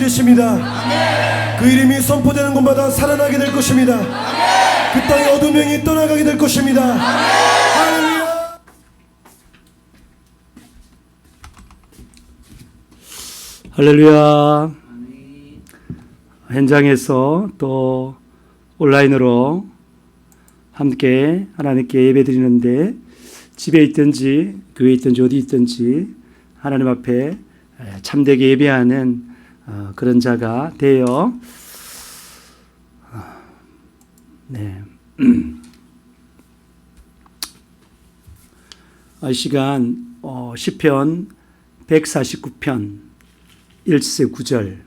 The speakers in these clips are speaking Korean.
계십니다. 그 이름이 선포되는 곳마다 살아나게 될 것입니다. 그 땅의 어둠이 떠나가게 될 것입니다. 할렐루야. 할렐루야. 현장에서 또 온라인으로 함께 하나님께 예배드리는데, 집에 있든지 교회에 있든지 어디 있든지 하나님 앞에 참되게 예배하는 그런 자가 되어 이 시간 시편 149편 1세 9절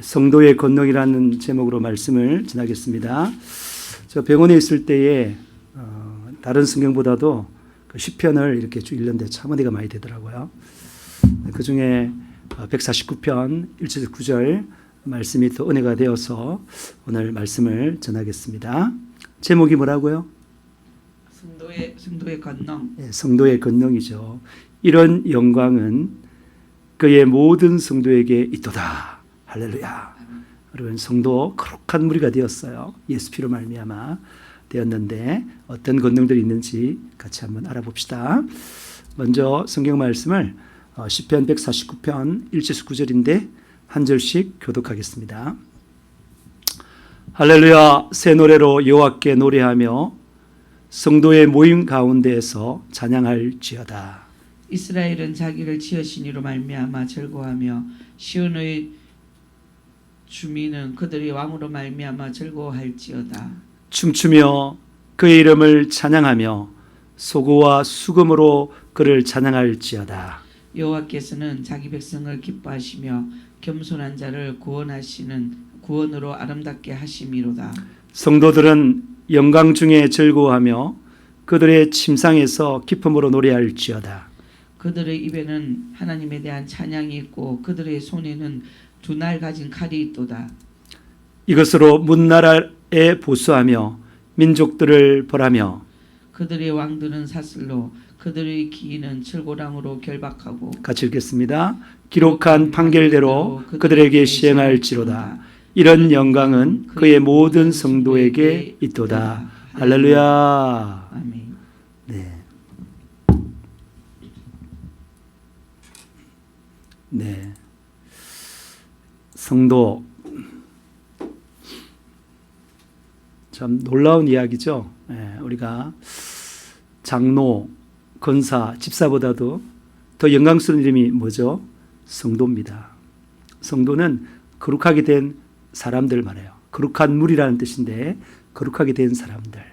성도의 권능이라는 제목으로 말씀을 전하겠습니다. 저 병원에 있을 때에 다른 성경보다도 그 시편을 이렇게 쭉 읽는데 참 은혜가 많이 되더라고요. 그 중에 149편 1절 9절 말씀이 또 은혜가 되어서 오늘 말씀을 전하겠습니다. 제목이 뭐라고요? 성도의 권능. 네, 성도의 권능이죠. 이런 영광은 그의 모든 성도에게 있도다. 할렐루야. 여러분, 성도 거룩한 무리가 되었어요. 예수 피로 말미암아 되었는데 어떤 권능들이 있는지 같이 한번 알아봅시다. 먼저 성경 말씀을 시편 149편 1절 9절인데 한 절씩 교독하겠습니다. 할렐루야. 새 노래로 여호와께 노래하며 성도의 모임 가운데에서 찬양할지어다. 이스라엘은 자기를 지으신 이로 말미암아 즐거워하며 시온의 주민은 그들의 왕으로 말미암아 즐거워할지어다. 춤추며 그의 이름을 찬양하며 소고와 수금으로 그를 찬양할지어다. 여호와께서는 자기 백성을 기뻐하시며 겸손한 자를 구원으로 아름답게 하심이로다. 성도들은 영광 중에 즐거워하며 그들의 침상에서 기쁨으로 노래할지어다. 그들의 입에는 하나님에 대한 찬양이 있고 그들의 손에는 두 날 가진 칼이 있도다. 이것으로 문나라에 보수하며 민족들을 벌하며 그들의 왕들은 사슬로 그들의 기인은 철고랑으로 결박하고 같이 읽겠습니다. 기록한 판결대로 그들에게 시행할지로다. 이런 영광은 그의 모든 성도에게 있도다. 할렐루야. 아멘. 네. 성도, 참 놀라운 이야기죠. 우리가 장로, 권사, 집사보다도 더 영광스러운 이름이 뭐죠? 성도입니다. 성도는 거룩하게 된 사람들 말해요. 거룩한 무리라는 뜻인데 거룩하게 된 사람들.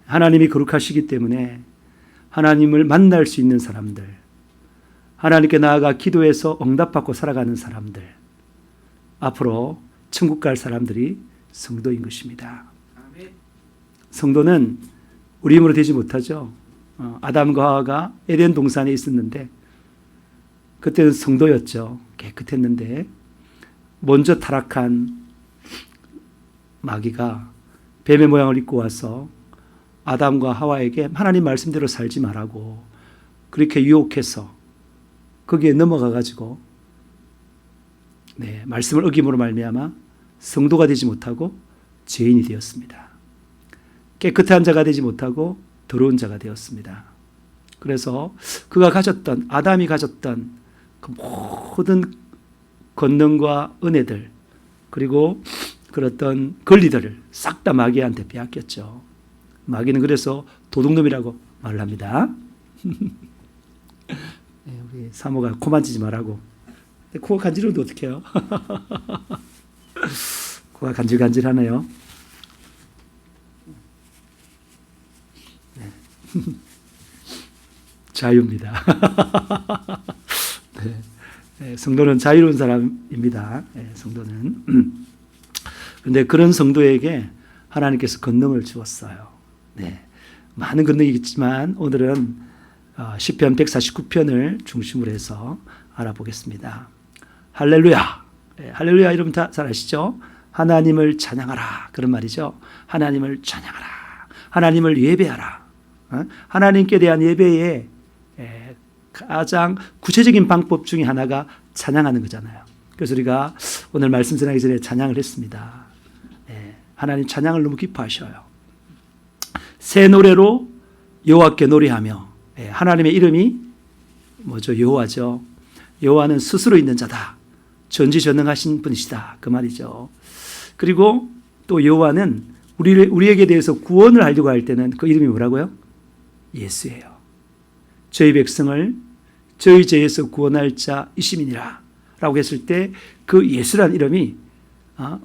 하나님이 거룩하시기 때문에 하나님을 만날 수 있는 사람들, 하나님께 나아가 기도해서 응답받고 살아가는 사람들, 앞으로 천국 갈 사람들이 성도인 것입니다. 성도는 우리 힘으로 되지 못하죠. 아담과 하와가 에덴 동산에 있었는데 그때는 성도였죠. 깨끗했는데 먼저 타락한 마귀가 뱀의 모양을 입고 와서 아담과 하와에게 하나님 말씀대로 살지 말라고 그렇게 유혹해서 거기에 넘어가 가지고 말씀을 어김으로 말미암아 성도가 되지 못하고 죄인이 되었습니다. 깨끗한 자가 되지 못하고 더러운 자가 되었습니다. 그래서 그가 가졌던, 아담이 가졌던 그 모든 권능과 은혜들, 그리고 그랬던 권리들을 싹 다 마귀한테 빼앗겼죠. 마귀는 그래서 도둑놈이라고 말을 합니다. 우리 사모가 코 만지지 말라고. 코가 간지러운데 어떡해요? 코가 간질간질하네요. 자유입니다. 성도는 자유로운 사람입니다. 성도는. 그런데 그런 성도에게 하나님께서 권능을 주었어요. 많은 권능이 있지만 오늘은 시편 149편을 중심으로 해서 알아보겠습니다. 할렐루야. 할렐루야 이러면 다 잘 아시죠? 하나님을 찬양하라. 그런 말이죠. 하나님을 찬양하라. 하나님을 예배하라. 하나님께 대한 예배에 가장 구체적인 방법 중에 하나가 찬양하는 거잖아요. 그래서 우리가 오늘 말씀 전하기 전에 찬양을 했습니다. 하나님 찬양을 너무 기뻐하셔요. 새 노래로 여호와께 노래하며, 하나님의 이름이 뭐죠? 여호와죠. 여호와는 스스로 있는 자다. 전지전능하신 분이시다. 그 말이죠. 그리고 또 여호와는 우리에게 대해서 구원을 하려고 할 때는 그 이름이 뭐라고요? 예수예요. 저희 백성을 저희 죄에서 구원할 자 이심이니라 라고 했을 때 그 예수란 이름이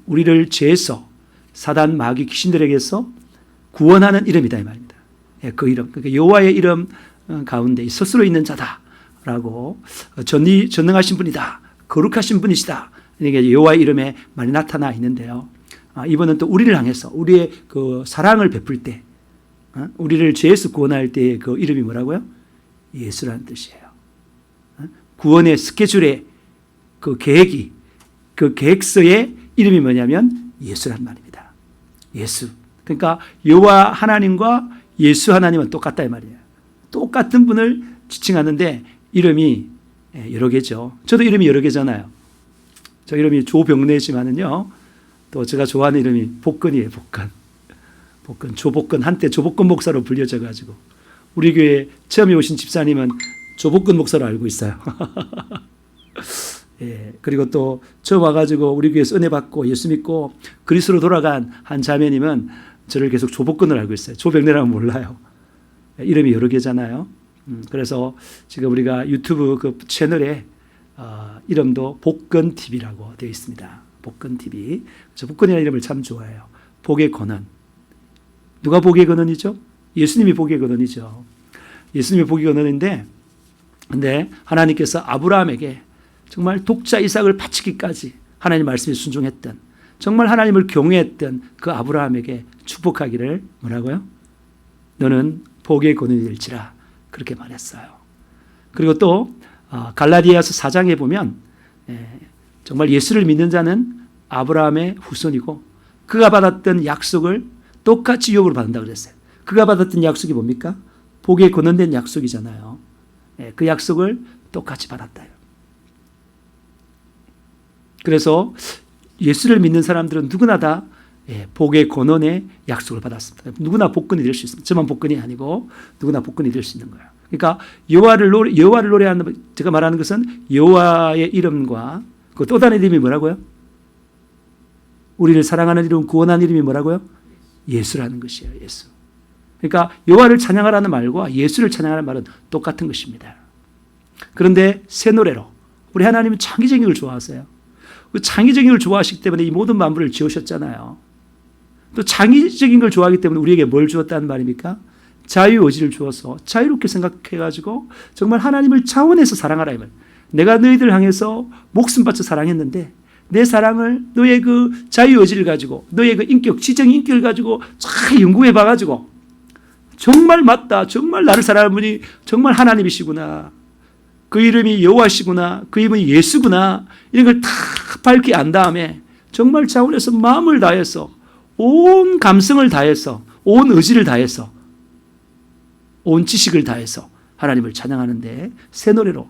우리를 죄에서 사단 마귀 귀신들에게서 구원하는 이름이다 이 말입니다. 그 이름, 그러니까 여호와의 이름 가운데 스스로 있는 자다라고 전능하신 분이다, 거룩하신 분이시다. 이게 여호와의 이름에 많이 나타나 있는데요. 이번은 또 우리를 향해서 우리의 그 사랑을 베풀 때, 우리를 죄에서 구원할 때의 그 이름이 뭐라고요? 예수라는 뜻이에요. 구원의 스케줄의 그 계획이, 그 계획서의 이름이 뭐냐면 예수란 말입니다. 예수. 그러니까 여호와 하나님과 예수 하나님은 똑같다 이 말이에요. 똑같은 분을 지칭하는데 이름이 여러 개죠. 저도 이름이 여러 개잖아요. 저 이름이 조병래지만은요, 또 제가 좋아하는 이름이 복근이에요. 복근, 조복근. 한때 조복근 목사로 불려져 가지고 우리 교회 처음에 오신 집사님은 조복근 목사로 알고 있어요. 그리고 또 처음 와가지고 우리 교회에서 은혜 받고 예수 믿고 그리스도로 돌아간 한 자매님은 저를 계속 조복근을 알고 있어요. 조병래라면 몰라요. 이름이 여러 개잖아요. 그래서 지금 우리가 유튜브 그 채널에 이름도 복근TV라고 되어 있습니다. 복근TV. 저 복근이라는 이름을 참 좋아해요. 복의 근원. 누가 복의 근원이죠? 예수님이 복의 근원이죠. 예수님이 복의 근원인데, 근데 하나님께서 아브라함에게 정말 독자 이삭을 바치기까지 하나님 말씀에 순종했던, 정말 하나님을 경외했던 그 아브라함에게 축복하기를 뭐라고요? 너는 복의 근원이 될지라 그렇게 말했어요. 그리고 또 갈라디아서 4장에 보면 정말 예수를 믿는 자는 아브라함의 후손이고 그가 받았던 약속을 똑같이 유업으로 받는다고 그랬어요. 그가 받았던 약속이 뭡니까? 복의 근원된 약속이잖아요. 그 약속을 똑같이 받았다요. 그래서 예수를 믿는 사람들은 누구나 다 복의 근원의 약속을 받았습니다. 누구나 복근이 될 수 있습니다. 저만 복근이 아니고 누구나 복근이 될 수 있는 거예요. 그러니까 여호와를 노래하는, 제가 말하는 것은 여호와의 이름과 그 또 다른 이름이 뭐라고요? 우리를 사랑하는 이름, 구원하는 이름이 뭐라고요? 예수라는 것이에요. 예수. 그러니까 여호와를 찬양하라는 말과 예수를 찬양하라는 말은 똑같은 것입니다. 그런데 새 노래로, 우리 하나님은 창의적인 걸 좋아하세요. 그 창의적인 걸 좋아하시기 때문에 이 모든 만물을 지으셨잖아요. 또 창의적인 걸 좋아하기 때문에 우리에게 뭘 주었다는 말입니까? 자유의지를 주어서 자유롭게 생각해가지고 정말 하나님을 차원에서 사랑하라 이 말. 내가 너희들 향해서 목숨 바쳐 사랑했는데 내 사랑을 너의 그 자유의지를 가지고 너의 그 인격, 지정의 인격을 가지고 잘 연구해 봐가지고 정말 맞다, 정말 나를 사랑하는 분이 정말 하나님이시구나, 그 이름이 여호와시구나, 그 이름이 예수구나, 이런 걸 다 밝히 안 다음에 정말 차원에서 마음을 다해서 온 감성을 다해서 온 의지를 다해서 온 지식을 다해서 하나님을 찬양하는데 새 노래로,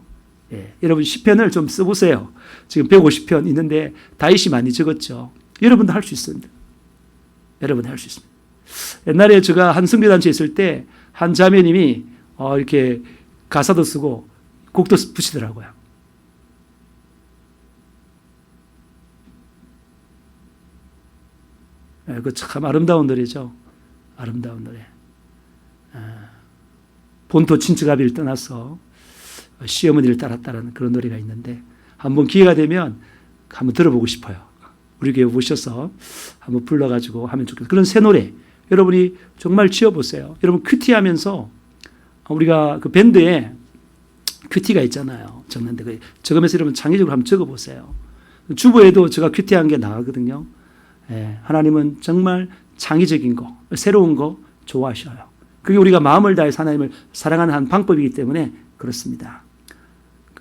여러분 시편을 좀 써보세요. 지금 150편 있는데 다윗이 많이 적었죠. 여러분도 할 수 있습니다. 여러분 할 수 있습니다. 옛날에 제가 한 선교단체에 있을 때 한 자매님이 이렇게 가사도 쓰고 곡도 붙이더라고요. 그 참 아름다운 노래죠. 아름다운 노래. 본토 친척아비를 떠나서 시어머니를 따랐다는 그런 노래가 있는데 한번 기회가 되면 한번 들어보고 싶어요. 우리 교회 오셔서 한번 불러가지고 하면 좋겠어요. 그런 새 노래 여러분이 정말 지어보세요. 여러분 큐티하면서 우리가 그 밴드에 큐티가 있잖아요. 적는데 적으면서 여러분 창의적으로 한번 적어보세요. 주보에도 제가 큐티한 게 나가거든요. 하나님은 정말 창의적인 거, 새로운 거 좋아하셔요. 그게 우리가 마음을 다해서 하나님을 사랑하는 한 방법이기 때문에 그렇습니다.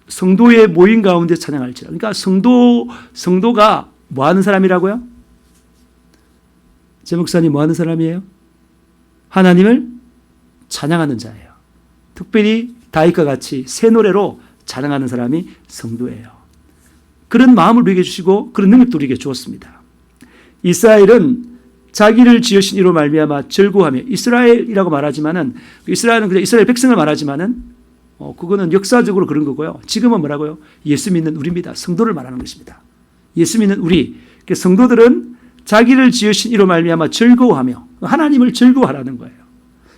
성도의 모임 가운데 찬양할지라. 그러니까 성도가 뭐 하는 사람이라고요? 제 목사님 뭐 하는 사람이에요? 하나님을 찬양하는 자예요. 특별히 다윗과 같이 새 노래로 찬양하는 사람이 성도예요. 그런 마음을 우리에게 주시고 그런 능력도 우리에게 주었습니다. 이스라엘은 자기를 지으신 이로 말미암아 즐거워하며, 이스라엘이라고 말하지만은, 이스라엘은 그냥 이스라엘 백성을 말하지만은 그거는 역사적으로 그런 거고요. 지금은 뭐라고요? 예수 믿는 우리입니다. 성도를 말하는 것입니다. 예수 믿는 우리. 성도들은 자기를 지으신 이로 말미암아 즐거워하며, 하나님을 즐거워하라는 거예요.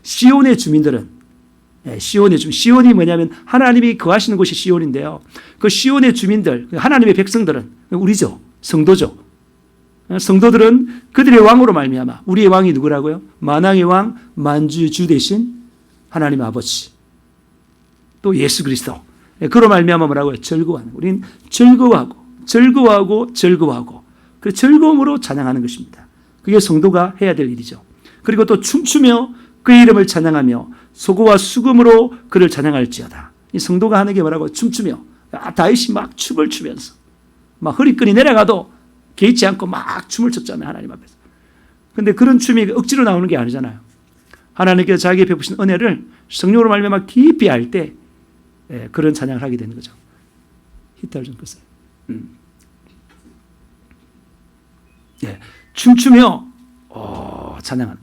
시온의 주민들은, 시온이 뭐냐면 하나님이 거하시는 곳이 시온인데요. 그 시온의 주민들, 하나님의 백성들은 우리죠. 성도죠. 성도들은 그들의 왕으로 말미암아, 우리의 왕이 누구라고요? 만왕의 왕 만주의 주 되신 하나님 아버지, 또 예수 그리스도, 그로 말미암아 뭐라고요? 즐거워하는. 우리는 즐거워하고 그 즐거움으로 찬양하는 것입니다. 그게 성도가 해야 될 일이죠. 그리고 또 춤추며 그의 이름을 찬양하며 소고와 수금으로 그를 찬양할지어다. 이 성도가 하는 게 뭐라고? 춤추며. 다윗이 막 춤을 추면서 막 허리끈이 내려가도 개의치 않고 막 춤을 췄잖아요, 하나님 앞에서. 근데 그런 춤이 억지로 나오는 게 아니잖아요. 하나님께서 자기의 베푸신 은혜를 성령으로 말미암아 깊이 알 때 그런 찬양을 하게 되는 거죠. 히타를 좀 껐어요. 춤추며 찬양하는.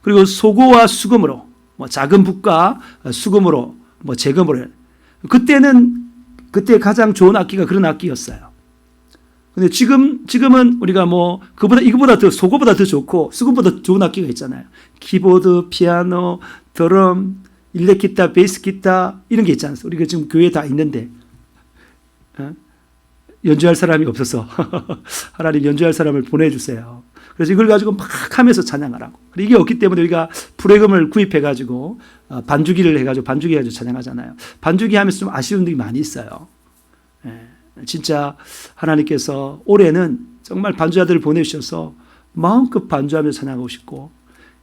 그리고 소고와 수금으로, 작은 붓과 수금으로, 재금으로. 그때 가장 좋은 악기가 그런 악기였어요. 근데 지금은 우리가 소고보다 더 좋고 수금보다 더 좋은 악기가 있잖아요. 키보드, 피아노, 드럼, 일렉기타, 베이스기타 이런 게 있지 않습니까? 우리가 지금 교회에 다 있는데 연주할 사람이 없어서 하나님 연주할 사람을 보내주세요. 그래서 이걸 가지고 막 하면서 찬양하라고. 이게 없기 때문에 우리가 프레금을 구입해가지고 반주기를 해가지고 찬양하잖아요. 반주기 하면서 좀 아쉬운 점이 많이 있어요. 진짜 하나님께서 올해는 정말 반주자들을 보내주셔서 마음껏 반주하면서 찬양하고 싶고,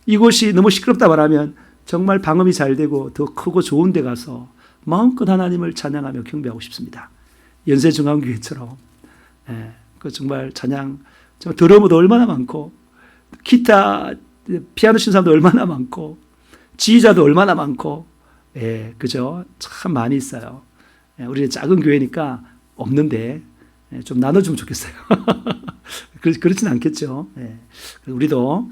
이곳이 너무 시끄럽다 말하면 정말 방음이 잘 되고 더 크고 좋은 데 가서 마음껏 하나님을 찬양하며 경배하고 싶습니다. 연세중앙교회처럼. 그 정말 찬양, 드러머도 얼마나 많고, 기타, 피아노 치는 사람도 얼마나 많고, 지휘자도 얼마나 많고, 그죠? 참 많이 있어요. 우리는 작은 교회니까 없는데 좀 나눠주면 좋겠어요. 그렇진 않겠죠. 우리도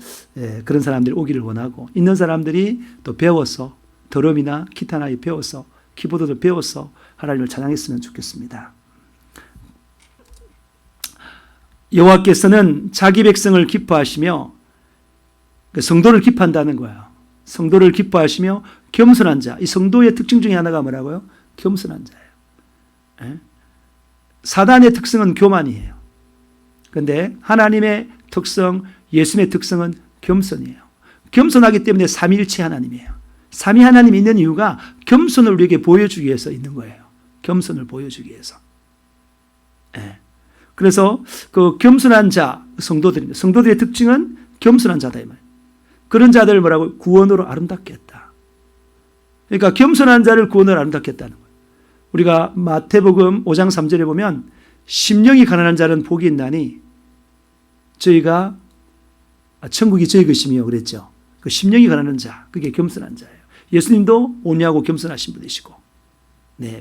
그런 사람들이 오기를 원하고, 있는 사람들이 또 배워서 드럼이나 기타나 배워서 키보드도 배워서 하나님을 찬양했으면 좋겠습니다. 여호와께서는 자기 백성을 기뻐하시며, 성도를 기뻐한다는 거예요. 성도를 기뻐하시며 겸손한 자. 이 성도의 특징 중에 하나가 뭐라고요? 겸손한 자예요. 사단의 특성은 교만이에요. 그런데 하나님의 특성, 예수님의 특성은 겸손이에요. 겸손하기 때문에 삼위일체 하나님이에요. 삼위 하나님이 있는 이유가 겸손을 우리에게 보여주기 위해서 있는 거예요. 겸손을 보여주기 위해서. 그래서 그 겸손한 자, 성도들입니다. 성도들의 특징은 겸손한 자다 이 말. 그런 자들을 뭐라고? 구원으로 아름답게 했다. 그러니까 겸손한 자를 구원으로 아름답게 했다는 거예요. 우리가 마태복음 5장 3절에 보면 심령이 가난한 자는 복이 있나니 저희가 천국이 저희 것이며 그랬죠. 그 심령이 가난한 자, 그게 겸손한 자예요. 예수님도 온유하고 겸손하신 분이시고,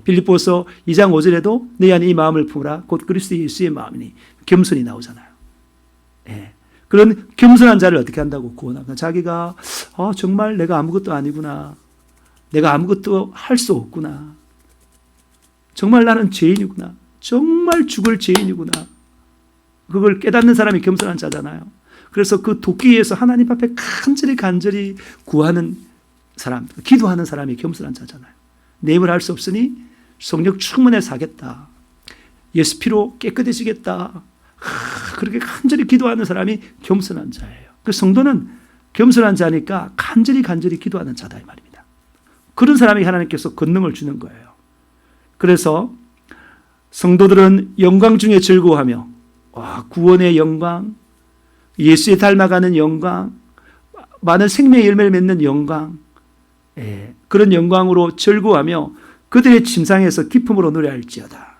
빌립보서 2장 5절에도 내 안에 이 마음을 품으라 곧 그리스도 예수의 마음이니 겸손이 나오잖아요. 그런 겸손한 자를 어떻게 한다고 구원합니다. 자기가 정말 내가 아무것도 아니구나, 내가 아무것도 할 수 없구나, 정말 나는 죄인이구나, 정말 죽을 죄인이구나, 그걸 깨닫는 사람이 겸손한 자잖아요. 그래서 그 돕기 위해서 하나님 앞에 간절히 구하는 사람, 기도하는 사람이 겸손한 자잖아요. 내 힘을 할 수 없으니 성령 충만해서 하겠다, 예수 피로 깨끗해지겠다, 그렇게 간절히 기도하는 사람이 겸손한 자예요. 그 성도는 겸손한 자니까 간절히 기도하는 자다 이 말입니다. 그런 사람이 하나님께서 권능을 주는 거예요. 그래서 성도들은 영광 중에 즐거워하며, 구원의 영광, 예수에 닮아가는 영광, 많은 생명의 열매를 맺는 영광, 그런 영광으로 즐거워하며 그들의 침상에서 기쁨으로 노래할지어다.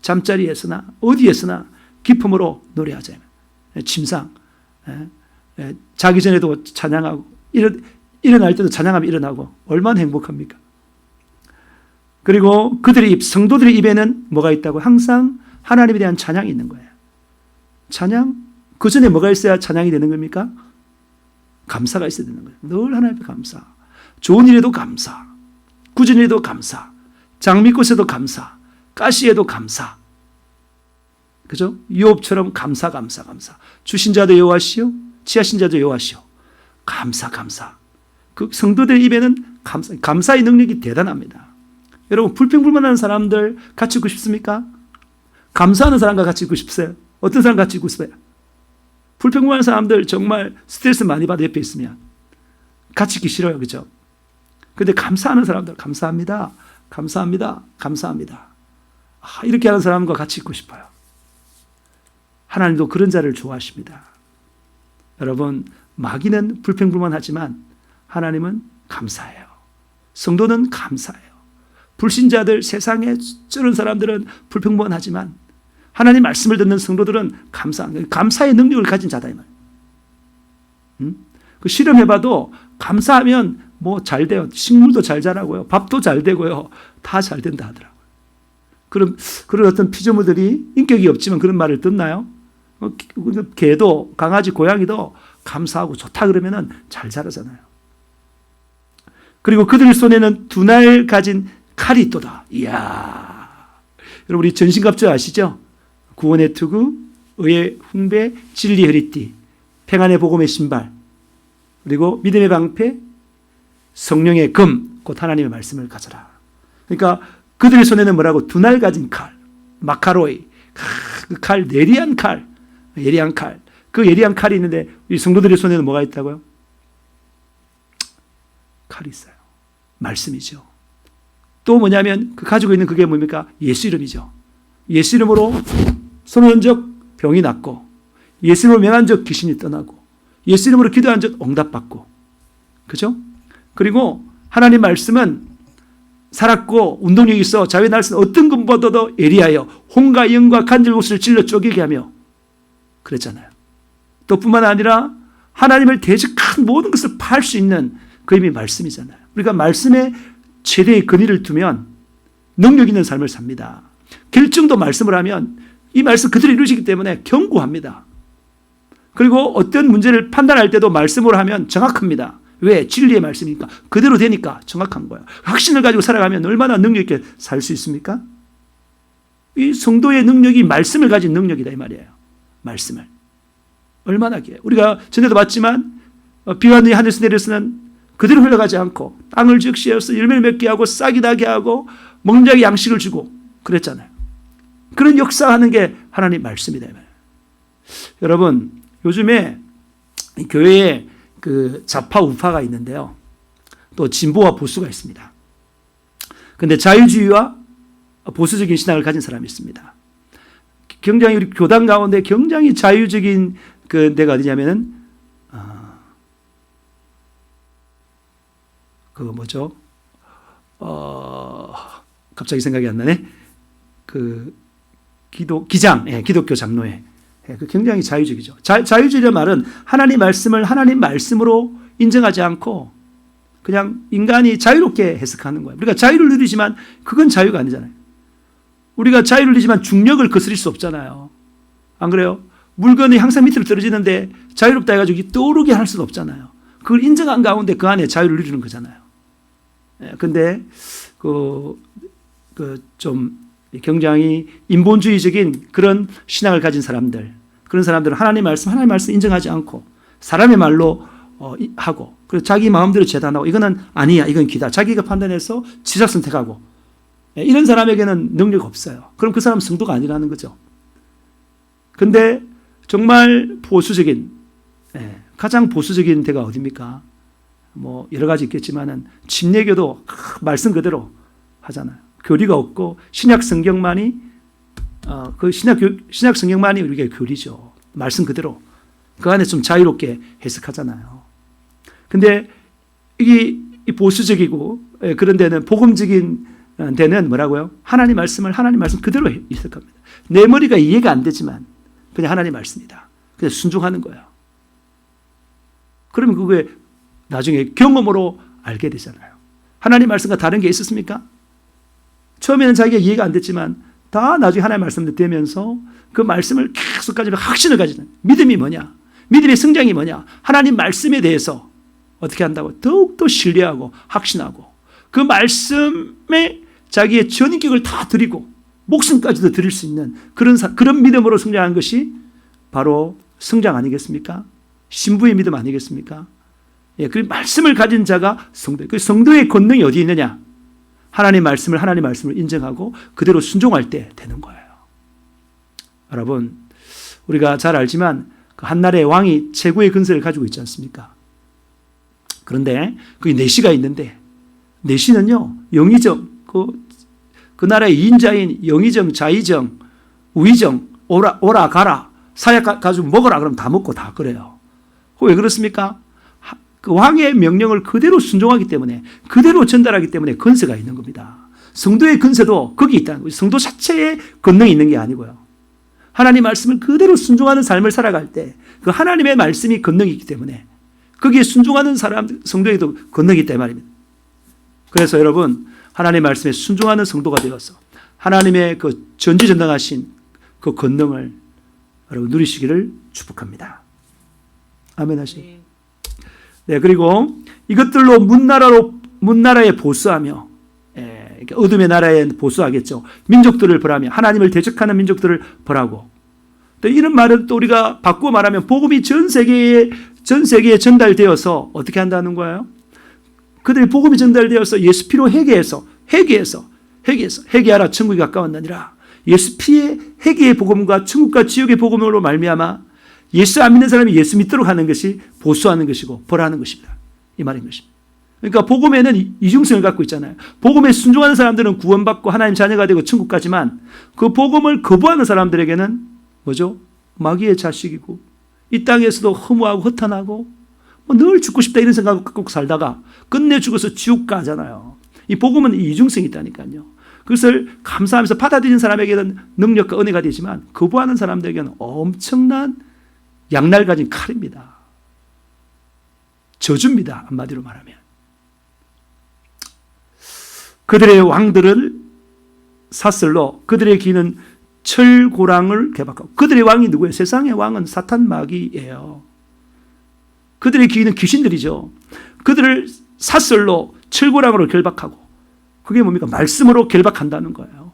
잠자리에서나 어디에서나 기쁨으로 노래하자. 침상, 자기 전에도 찬양하고, 일어날 때도 찬양하며 일어나고, 얼마나 행복합니까? 그리고 그들의 입, 성도들의 입에는 뭐가 있다고? 항상 하나님에 대한 찬양이 있는 거예요. 찬양? 그 전에 뭐가 있어야 찬양이 되는 겁니까? 감사가 있어야 되는 거예요. 늘 하나님께 감사. 좋은 일에도 감사. 굳은 일에도 감사. 장미꽃에도 감사. 가시에도 감사. 그죠? 유업처럼 감사. 주신 자도 여호와시요, 취하신 자도 여호와시요. 감사. 그 성도들 입에는 감사의 능력이 대단합니다. 여러분, 불평불만하는 사람들 같이 있고 싶습니까? 감사하는 사람과 같이 있고 싶으세요? 어떤 사람 같이 있고 싶어요? 불평불만한 사람들 정말 스트레스 많이 받아 옆에 있으면 같이 있기 싫어요. 그죠? 근데 감사하는 사람들, 감사합니다. 이렇게 하는 사람과 같이 있고 싶어요. 하나님도 그런 자를 좋아하십니다. 여러분, 마귀는 불평불만하지만 하나님은 감사해요. 성도는 감사해요. 불신자들, 세상에 저런 사람들은 불평불만하지만 하나님 말씀을 듣는 성도들은 감사의 능력을 가진 자다 이 말. 그 실험해봐도 감사하면 뭐 잘 돼요. 식물도 잘 자라고요. 밥도 잘 되고요. 다 잘 된다 하더라고요. 그런 어떤 피조물들이 인격이 없지만 그런 말을 듣나요? 개도, 강아지, 고양이도 감사하고 좋다 그러면은 잘 자라잖아요. 그리고 그들 손에는 두 날 가진 칼이 있도다. 이야. 여러분, 우리 전신갑주 아시죠? 구원의 투구, 의의 훈배, 진리의 허리띠, 평안의 복음의 신발, 그리고 믿음의 방패, 성령의 금, 곧 하나님의 말씀을 가져라. 그러니까 그들의 손에는 뭐라고? 두 날 가진 칼, 마카로이, 그 칼, 예리한 칼. 그 예리한 칼이 있는데 이 성도들의 손에는 뭐가 있다고요? 칼이 있어요. 말씀이죠. 또 뭐냐면 그 가지고 있는 그게 뭡니까? 예수 이름이죠. 예수 이름으로 손을 얹은 적 병이 낫고, 예수 이름으로 명한 적 귀신이 떠나고, 예수 이름으로 기도한 적 응답받고, 그죠? 그리고 하나님 말씀은 살았고 운동력이 있어 자유의 날선 어떤 것보다도 예리하여 홍과 영과 간질곳을 찔러 쪼개게 하며 그랬잖아요. 또 뿐만 아니라 하나님을 대적한 모든 것을 파할 수 있는 그 힘이 말씀이잖아요. 우리가 말씀에 최대의 근위를 두면 능력 있는 삶을 삽니다. 결정도 말씀을 하면 이 말씀 그대로 이루어지기 때문에 견고합니다. 그리고 어떤 문제를 판단할 때도 말씀으로 하면 정확합니다. 왜? 진리의 말씀이니까. 그대로 되니까 정확한 거예요. 확신을 가지고 살아가면 얼마나 능력 있게 살 수 있습니까? 이 성도의 능력이 말씀을 가진 능력이다 이 말이에요. 말씀을. 얼마나 귀해요. 우리가 전에도 봤지만 비와 눈이 하늘에서 내려서는 그대로 흘러가지 않고 땅을 적시해서 열매를 맺게 하고 싹이 나게 하고 먹는 자에게 양식을 주고 그랬잖아요. 그런 역사하는 게 하나님 말씀이다 이 말이에요. 여러분, 요즘에 교회에 그 좌파 우파가 있는데요. 또 진보와 보수가 있습니다. 그런데 자유주의와 보수적인 신앙을 가진 사람이 있습니다. 굉장히 우리 교단 가운데 굉장히 자유적인 그 데가 어디냐면은 그거 뭐죠? 갑자기 생각이 안 나네. 그 기독교 장로회. 그 굉장히 자유적이죠. 자유주의란 말은 하나님 말씀을 하나님 말씀으로 인정하지 않고 그냥 인간이 자유롭게 해석하는 거예요. 우리가 자유를 누리지만 그건 자유가 아니잖아요. 우리가 자유를 누리지만 중력을 거스릴 수 없잖아요. 안 그래요? 물건이 항상 밑으로 떨어지는데 자유롭다 해가지고 떠오르게 할 수는 없잖아요. 그걸 인정한 가운데 그 안에 자유를 누리는 거잖아요. 근데 좀 굉장히 인본주의적인 그런 신앙을 가진 사람들, 그런 사람들은 하나님 말씀 인정하지 않고 사람의 말로 하고, 그리고 자기 마음대로 재단하고 이거는 아니야, 이건 기다. 자기가 판단해서 지적 선택하고 이런 사람에게는 능력 없어요. 그럼 그 사람은 성도가 아니라는 거죠. 근데 정말 보수적인, 가장 보수적인 데가 어디입니까? 뭐 여러 가지 있겠지만은 침례교도 말씀 그대로 하잖아요. 교리가 없고 신약 성경만이 그 신약 성경만이 우리가 교리죠. 말씀 그대로 그 안에 좀 자유롭게 해석하잖아요. 근데 이 보수적이고 그런 데는 복음적인 데는 뭐라고요? 하나님 말씀 그대로 해석합니다. 내 머리가 이해가 안 되지만 그냥 하나님 말씀이다. 그냥 순종하는 거예요. 그러면 그게 나중에 경험으로 알게 되잖아요. 하나님 말씀과 다른 게 있었습니까? 처음에는 자기가 이해가 안 됐지만 다 나중에 하나님의 말씀을 되면서 그 말씀을 계속 가지고 확신을 가지는 믿음이 뭐냐? 믿음의 성장이 뭐냐? 하나님 말씀에 대해서 어떻게 한다고? 더욱더 신뢰하고 확신하고 그 말씀에 자기의 전인격을 다 드리고 목숨까지도 드릴 수 있는 그런 믿음으로 성장한 것이 바로 성장 아니겠습니까? 신부의 믿음 아니겠습니까? 예, 그 말씀을 가진 자가 성도. 그 성도의 권능이 어디 있느냐? 하나님의 말씀을 인정하고 그대로 순종할 때 되는 거예요. 여러분, 우리가 잘 알지만 그 한나라의 왕이 최고의 근세를 가지고 있지 않습니까? 그런데 거기 내시가 있는데 내시는요, 영의정, 그 나라의 이인자인 영의정, 자의정, 우의정, 오라 가라, 사약 가지고 먹어라 그러면 다 먹고 다 그래요. 왜 그렇습니까? 그 왕의 명령을 그대로 순종하기 때문에 그대로 전달하기 때문에 건세가 있는 겁니다. 성도의 건세도 거기 있다는 거예요. 성도 자체의 권능이 있는 게 아니고요. 하나님 말씀을 그대로 순종하는 삶을 살아갈 때 그 하나님의 말씀이 권능이기 때문에 거기에 순종하는 사람 성도에도 권능이 있다 말입니다. 그래서 여러분 하나님의 말씀에 순종하는 성도가 되어서 하나님의 그 전지전능하신 그 권능을 여러분 누리시기를 축복합니다. 아멘 하시죠. 네, 그리고 이것들로 문나라에 보수하며, 어둠의 나라에 보수하겠죠. 민족들을 벌하며, 하나님을 대적하는 민족들을 벌하고. 또 이런 말은 또 우리가 바꾸어 말하면 복음이 전 세계에 전달되어서 어떻게 한다는 거예요? 그들이 복음이 전달되어서 예수 피로 회개하라 천국이 가까웠느니라. 예수 피의 회개의 복음과 천국과 지옥의 복음으로 말미암아 예수 안 믿는 사람이 예수 믿도록 하는 것이 보수하는 것이고 벌하는 것입니다. 이 말인 것입니다. 그러니까 복음에는 이중성을 갖고 있잖아요. 복음에 순종하는 사람들은 구원받고 하나님 자녀가 되고 천국 가지만 그 복음을 거부하는 사람들에게는 뭐죠? 마귀의 자식이고 이 땅에서도 허무하고 허탄하고 늘 죽고 싶다 이런 생각을 갖고 살다가 끝내 죽어서 지옥 가잖아요. 이 복음은 이중성이 있다니까요. 그것을 감사하면서 받아들이는 사람에게는 능력과 은혜가 되지만 거부하는 사람들에게는 엄청난 양날 가진 칼입니다. 저주입니다. 한마디로 말하면. 그들의 왕들을 사슬로 그들의 귀는 철고랑을 개박하고 그들의 왕이 누구예요? 세상의 왕은 사탄 마귀예요. 그들의 귀는 귀신들이죠. 그들을 사슬로 철고랑으로 결박하고 그게 뭡니까? 말씀으로 결박한다는 거예요.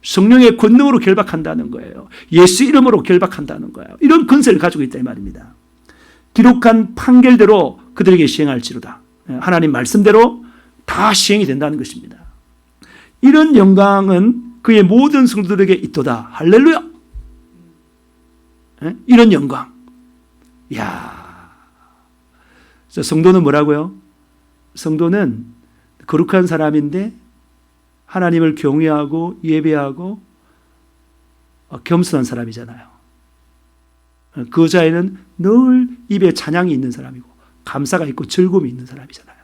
성령의 권능으로 결박한다는 거예요. 예수 이름으로 결박한다는 거예요. 이런 근세를 가지고 있다 이 말입니다. 기록한 판결대로 그들에게 시행할지로다. 하나님 말씀대로 다 시행이 된다는 것입니다. 이런 영광은 그의 모든 성도들에게 있도다. 할렐루야. 이런 영광. 이야. 성도는 뭐라고요? 성도는 거룩한 사람인데 하나님을 경외하고 예배하고 겸손한 사람이잖아요. 그 자에는 늘 입에 찬양이 있는 사람이고 감사가 있고 즐거움이 있는 사람이잖아요.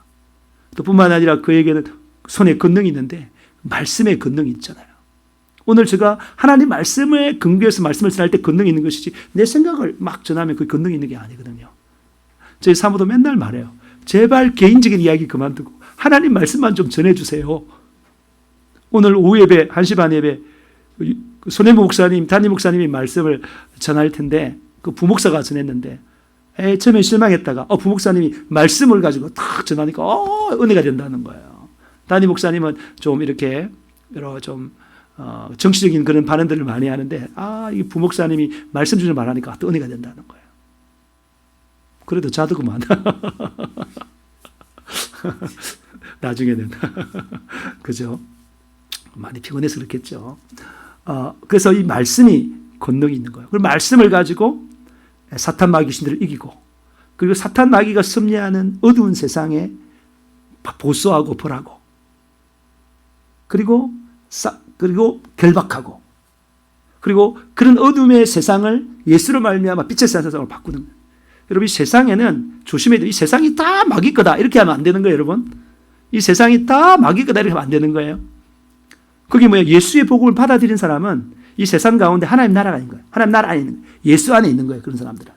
또 뿐만 아니라 그에게는 손에 권능이 있는데 말씀에 권능이 있잖아요. 오늘 제가 하나님 말씀에 근거해서 말씀을 전할 때 권능이 있는 것이지 내 생각을 막 전하면 그 권능이 있는 게 아니거든요. 저희 사모도 맨날 말해요. 제발 개인적인 이야기 그만두고 하나님 말씀만 좀 전해주세요. 오늘 오후 예배 1시 반 예배 손혜무 목사님, 담임 목사님이 말씀을 전할 텐데 그 부목사가 전했는데 처음에 실망했다가 부목사님이 말씀을 가지고 탁 전하니까 은혜가 된다는 거예요. 담임 목사님은 좀 이렇게 여러 좀 정치적인 그런 발언들을 많이 하는데 이 부목사님이 말씀 주는 말하니까 또 은혜가 된다는 거예요. 그래도 자두구만. 나중에는 그죠? 많이 피곤해서 그렇겠죠. 그래서 이 말씀이 권능이 있는 거예요. 그 말씀을 가지고 사탄 마귀 귀신들을 이기고 그리고 사탄 마귀가 섭리하는 어두운 세상에 보수하고 벌하고 그리고 결박하고 그리고 그런 어둠의 세상을 예수로 말미암아 빛의 세상으로 바꾸는 거예요. 여러분 이 세상에는 조심해야 돼요. 이 세상이 다 마귀 거다 이렇게 하면 안 되는 거예요. 여러분 이 세상이 다 마귀 거다 이렇게 하면 안 되는 거예요. 그게 뭐예요? 예수의 복음을 받아들인 사람은 이 세상 가운데 하나님 나라가 있는 거예요. 하나님 나라 안에 있는 거예요. 예수 안에 있는 거예요. 그런 사람들은.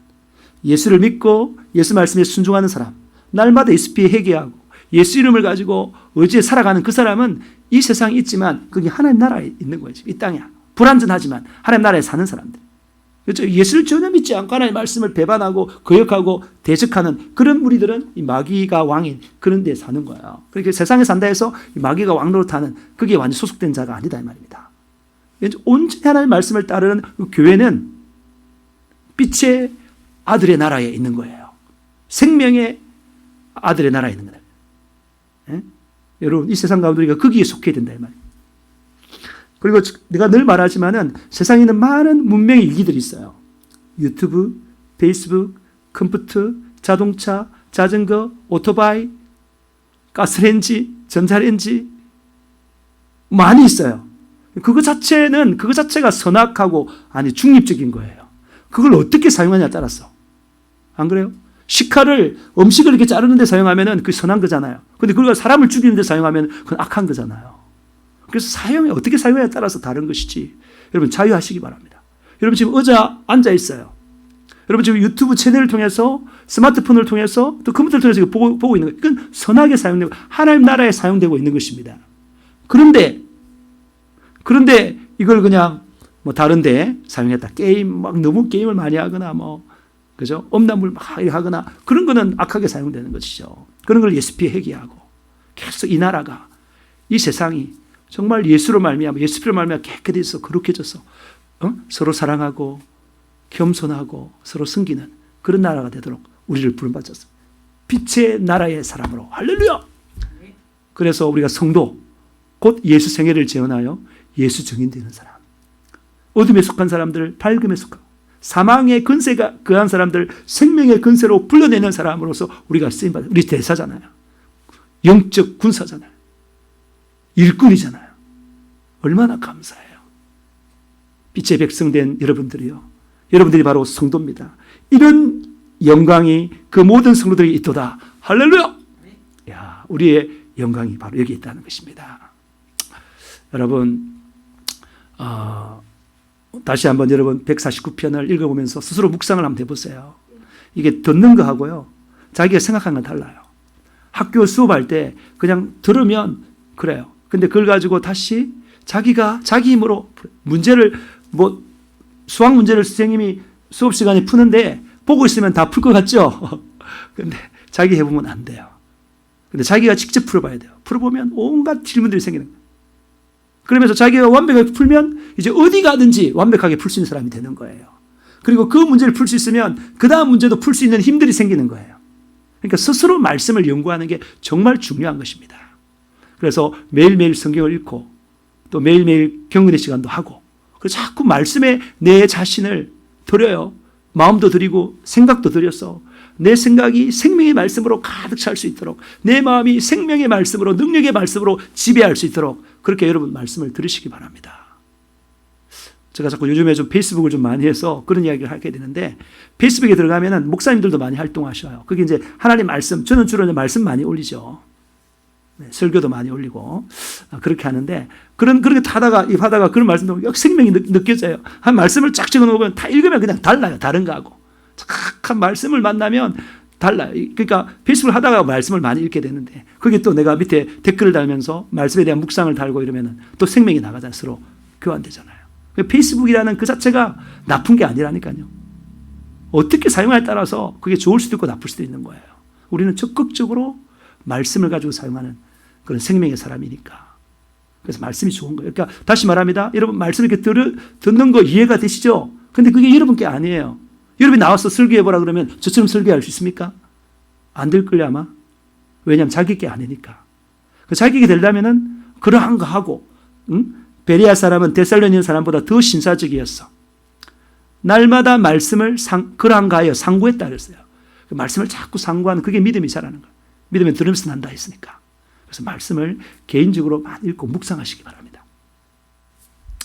예수를 믿고 예수 말씀에 순종하는 사람, 날마다 예수 피에 회개하고 예수 이름을 가지고 의지에 살아가는 그 사람은 이 세상에 있지만 그게 하나님 나라에 있는 거예요. 이 땅이야. 불완전하지만 하나님 나라에 사는 사람들. 그렇죠? 예수를 전혀 믿지 않고 하나님의 말씀을 배반하고 거역하고 대적하는 그런 무리들은 이 마귀가 왕인 그런 데에 사는 거예요. 그렇게 세상에 산다 해서 이 마귀가 왕 노릇하는 그게 완전 소속된 자가 아니다 이 말입니다. 온전히 하나님의 말씀을 따르는 그 교회는 빛의 아들의 나라에 있는 거예요. 생명의 아들의 나라에 있는 거예요. 예? 여러분 이 세상 가운데 우리가 거기에 속해야 된다 이 말이에요. 그리고 내가 늘 말하지만은 세상에 있는 많은 문명의 일기들이 있어요. 유튜브, 페이스북, 컴퓨터, 자동차, 자전거, 오토바이, 가스레인지, 전자레인지 많이 있어요. 그거 자체가 선악하고 아니 중립적인 거예요. 그걸 어떻게 사용하냐에 따라서. 안 그래요? 식칼을 음식을 이렇게 자르는 데 사용하면은 그게 선한 거잖아요. 근데 그걸 사람을 죽이는 데 사용하면 그건 악한 거잖아요. 그래서 어떻게 사용하냐에 따라서 다른 것이지. 여러분 자유하시기 바랍니다. 여러분 지금 앉아 있어요. 여러분 지금 유튜브 채널을 통해서 스마트폰을 통해서 또 컴퓨터를 통해서 보고 있는 거예요. 그건 선하게 사용되고 하나님 나라에 사용되고 있는 것입니다. 그런데 이걸 그냥 뭐 다른데 사용했다. 너무 게임을 많이 하거나 그죠? 엄나물 막 하거나 그런 거는 악하게 사용되는 것이죠. 그런 걸 예수피에 회개하고 계속 이 나라가 이 세상이 정말 예수로 말미암아 예수피로 말미암아 깨끗해져서 거룩해져서 서로 사랑하고 겸손하고 서로 섬기는 그런 나라가 되도록 우리를 부름받았습니다. 빛의 나라의 사람으로 할렐루야. 그래서 우리가 성도 곧 예수 생애를 재현하여 예수 증인되는 사람, 어둠에 속한 사람들 밝음에 속하고 사망의 근세가 그한 사람들 생명의 근세로 불러내는 사람으로서 우리가 쓰임받아. 우리 대사잖아요. 영적 군사잖아요. 일꾼이잖아요. 얼마나 감사해요. 빛의 백성된 여러분들이요. 여러분들이 바로 성도입니다. 이런 영광이 그 모든 성도들에게 있도다. 할렐루야! 야, 우리의 영광이 바로 여기 있다는 것입니다. 여러분, 다시 한번 여러분 149편을 읽어보면서 스스로 묵상을 한번 해보세요. 이게 듣는 거하고요. 자기가 생각하는 건 달라요. 학교 수업할 때 그냥 들으면 그래요. 근데 그걸 가지고 다시 자기가 자기 힘으로 문제를 수학 문제를 선생님이 수업 시간에 푸는데 보고 있으면 다 풀 것 같죠? 근데 자기 해보면 안 돼요. 근데 자기가 직접 풀어봐야 돼요. 풀어보면 온갖 질문들이 생기는 거예요. 그러면서 자기가 완벽하게 풀면 이제 어디 가든지 완벽하게 풀 수 있는 사람이 되는 거예요. 그리고 그 문제를 풀 수 있으면 그 다음 문제도 풀 수 있는 힘들이 생기는 거예요. 그러니까 스스로 말씀을 연구하는 게 정말 중요한 것입니다. 그래서 매일매일 성경을 읽고 또 매일매일 경건의 시간도 하고 그래서 자꾸 말씀에 내 자신을 드려요. 마음도 드리고 생각도 드려서 내 생각이 생명의 말씀으로 가득 찰 수 있도록 내 마음이 생명의 말씀으로 능력의 말씀으로 지배할 수 있도록 그렇게 여러분 말씀을 들으시기 바랍니다. 제가 자꾸 요즘에 좀 페이스북을 좀 많이 해서 그런 이야기를 하게 되는데 페이스북에 들어가면은 목사님들도 많이 활동하셔요. 그게 이제 하나님 말씀, 저는 주로 이제 말씀 많이 올리죠. 네, 설교도 많이 올리고 그렇게 하는데 그렇게 하다가 그런 말씀도 생명이 느껴져요. 한 말씀을 쫙 적어놓으면 다 읽으면 그냥 달라요. 다른 거하고 착한 말씀을 만나면 달라요. 그러니까 페이스북을 하다가 말씀을 많이 읽게 되는데 그게 또 내가 밑에 댓글을 달면서 말씀에 대한 묵상을 달고 이러면은 또 생명이 나가잖아요. 서로 교환되잖아요. 페이스북이라는 그 자체가 나쁜 게 아니라니까요. 어떻게 사용하냐에 따라서 그게 좋을 수도 있고 나쁠 수도 있는 거예요. 우리는 적극적으로 말씀을 가지고 사용하는 그런 생명의 사람이니까. 그래서 말씀이 좋은 거예요. 그러니까 다시 말합니다. 여러분 말씀 이렇게 듣는 거 이해가 되시죠? 근데 그게 여러분 게 아니에요. 여러분이 나와서 설교해보라 그러면 저처럼 설교할 수 있습니까? 안 될걸요 아마. 왜냐하면 자기 게 아니니까. 자기게 되려면은 그러한 거 하고 베레아 사람은 데살로니가 사람보다 더 신사적이었어. 날마다 말씀을 그러한 거 하여 상고했다 그랬어요. 그 말씀을 자꾸 상고하는 그게 믿음이 자라는 거예요. 믿으면 들으면서 난다 했으니까. 그래서 말씀을 개인적으로 많이 읽고 묵상하시기 바랍니다.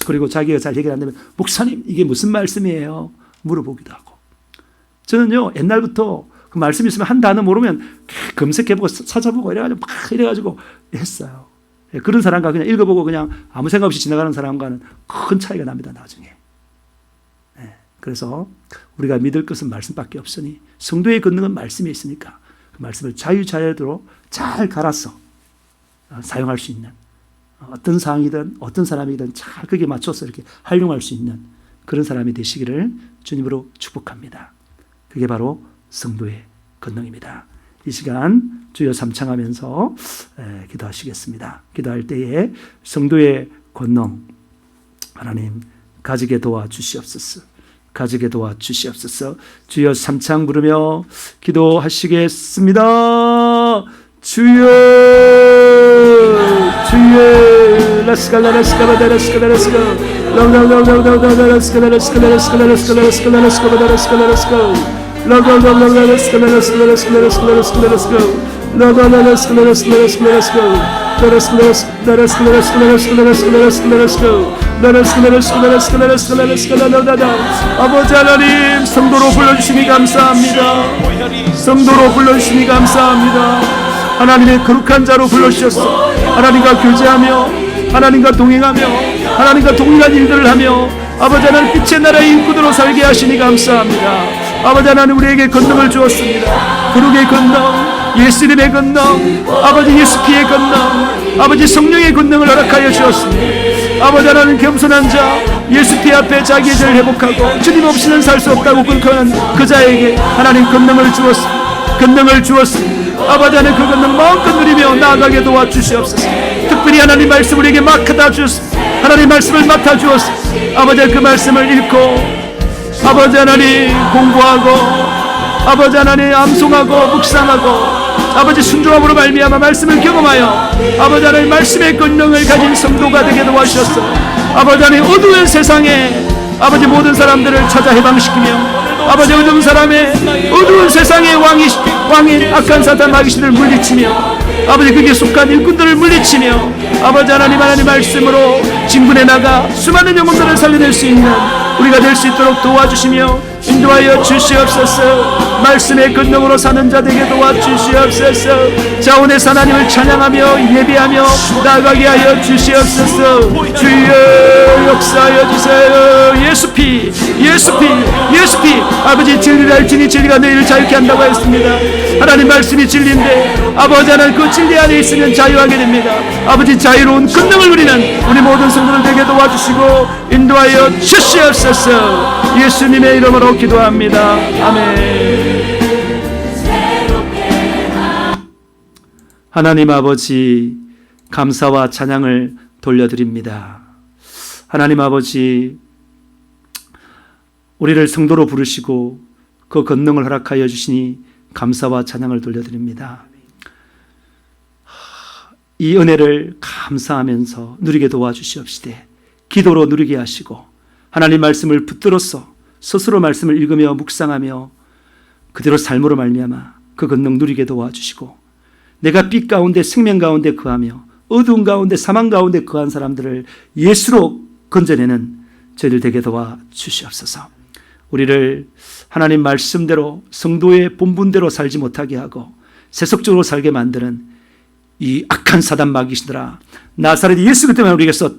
그리고 자기가 잘 해결 안 되면 목사님 이게 무슨 말씀이에요? 물어보기도 하고. 저는요 옛날부터 그 말씀이 있으면 한 단어 모르면 검색해보고 찾아보고 이래가지고 했어요. 그런 사람과 그냥 읽어보고 그냥 아무 생각 없이 지나가는 사람과는 큰 차이가 납니다. 나중에. 그래서 우리가 믿을 것은 말씀밖에 없으니 성도의 권능은 말씀에 있으니까 그 말씀을 자유자재로 잘 갈아서 사용할 수 있는 어떤 상황이든 어떤 사람이든 잘 거기에 맞춰서 이렇게 활용할 수 있는 그런 사람이 되시기를 주님으로 축복합니다. 그게 바로 성도의 권능입니다. 이 시간 주여 삼창하면서 기도하시겠습니다. 기도할 때에 성도의 권능 하나님 가지게 도와주시옵소서. 가지게 도와주시옵소서. 주여 삼창 부르며 기도하시겠습니다. 주여 주여 라스칼라 라스카바다 라스칼라 라스카 라우라우라우라우라우라 라스칼라 라스칼라 라스칼라 라스칼라 라스칼라 라스카바다 라스칼라 라스카 라우라우라우라우라 라스칼라 라스칼라 라스칼라 라스칼라 라스칼라 라스카 라우라우라우라 라스칼라 라스칼라 라스칼라 라스카 아버지 하나님 성도로 불러주시니 감사합니다. 성도로 불러주시니 감사합니다. 하나님의 거룩한 자로 불러주셨어. 하나님과 교제하며 하나님과 동행하며 하나님과 동일한 일들을 하며 아버지 하나님 빛의 나라의 인구들로 살게 하시니 감사합니다. 아버지 하나님 우리에게 권능을 주었습니다. 거룩의 권능, 예수님의 권능, 아버지 예수 피의 권능, 아버지 성령의 권능을 허락하여 주었습니다. 아버지 하나님 겸손한 자, 예수 피 앞에 자기의 죄를 회복하고 주님 없이는 살 수 없다고 굴하는 그 자에게 하나님 권능을 주었습니다. 권능을 주었습니다. 아버지 하나님 그 권능 마음껏 누리며 나아가게 도와주시옵소서. 특별히 하나님 말씀을 우리에게 맡아다 주었습니다. 하나님 말씀을 맡아 주었습니다. 아버지 그 말씀을 읽고 아버지 하나님 공부하고 아버지 하나님 암송하고 묵상하고 아버지 순종함으로 말미암아 말씀을 경험하여 아버지 하나님 말씀의 권능을 가진 성도가 되게 도와주셨소. 아버지 하나님 어두운 세상에 아버지 모든 사람들을 찾아 해방시키며 아버지 어두운 사람의 어두운 세상의 왕인 악한 사탄 마귀신을 물리치며 아버지 그게 속한 일꾼들을 물리치며 아버지 하나님 말씀으로 진군해 나가 수많은 영혼들을 살려낼 수 있는 우리가 될 수 있도록 도와주시며 인도하여 주시옵소서. 말씀의 권능으로 사는 자 되게 도와주시옵소서. 자원에서 하나님을 찬양하며 예배하며 나아가게 하여 주시옵소서. 주여 역사하여 주세요. 예수 피 아버지 진리를 알지니 진리가 너희를 자유케 한다고 했습니다. 하나님 말씀이 진리인데 아버지 하나님 그 진리 안에 있으면 자유하게 됩니다. 아버지 자유로운 권능을 누리는 우리 모든 성도들 되게 도와주시고 인도하여 주시옵소서. 예수님의 이름으로 기도합니다. 아멘. 하나님 아버지 감사와 찬양을 돌려드립니다. 하나님 아버지 우리를 성도로 부르시고 그 권능을 허락하여 주시니 감사와 찬양을 돌려드립니다. 이 은혜를 감사하면서 누리게 도와주시옵시되 기도로 누리게 하시고 하나님 말씀을 붙들어서 스스로 말씀을 읽으며 묵상하며 그대로 삶으로 말미암아 그 권능 누리게 도와주시고 내가 빛 가운데 생명 가운데 거하며 어두운 가운데 사망 가운데 거한 사람들을 예수로 건져내는 저희들 되게 도와주시옵소서. 우리를 하나님 말씀대로 성도의 본분대로 살지 못하게 하고 세속적으로 살게 만드는 이 악한 사단 마귀시더라 나사렛 예수 때문에 우리에게서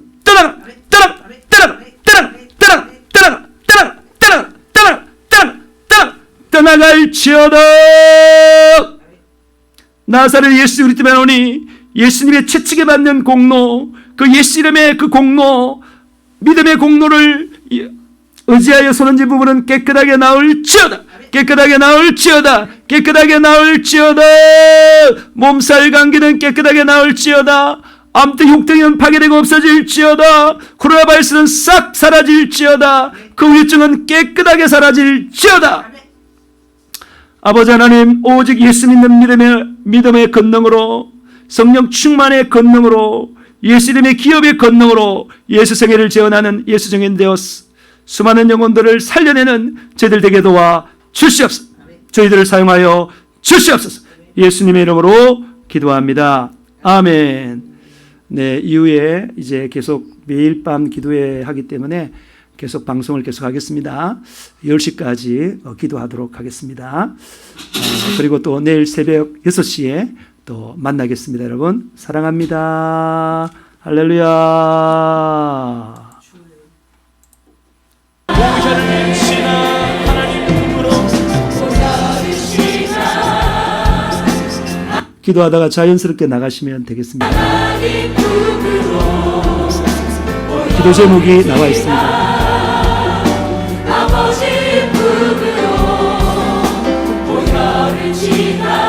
떠나갈지어다. 나사렛 예수 우리 때문에 오니 예수님의 채찍에 받는 공로, 그 예수 이름의 그 공로, 믿음의 공로를 의지하여 서는 이 부분은 깨끗하게 나올지어다. 깨끗하게 나올지어다. 깨끗하게 나올지어다. 몸살 감기는 깨끗하게 나올지어다. 암등 흉등은 파괴되고 없어질지어다. 코로나 바이러스는 싹 사라질지어다. 그 우울증은 깨끗하게 사라질지어다. 아버지 하나님 오직 예수 믿는 믿음의 권능으로 성령 충만의 권능으로 예수 이름의 기업의 권능으로 예수 생애를 재현하는 예수 정인 되어 수많은 영혼들을 살려내는 저희들 되게 도와 주시옵소서. 저희들을 사용하여 주시옵소서. 예수님의 이름으로 기도합니다. 아멘. 네, 이후에 이제 계속 매일 밤 기도회 하기 때문에 계속 방송을 계속 하겠습니다. 10시까지 기도하도록 하겠습니다. 그리고 또 내일 새벽 6시에 또 만나겠습니다. 여러분 사랑합니다. 할렐루야. 기도하다가 자연스럽게 나가시면 되겠습니다. 기도 제목이 나와 있습니다. 아버지 품으로 보혈을 지나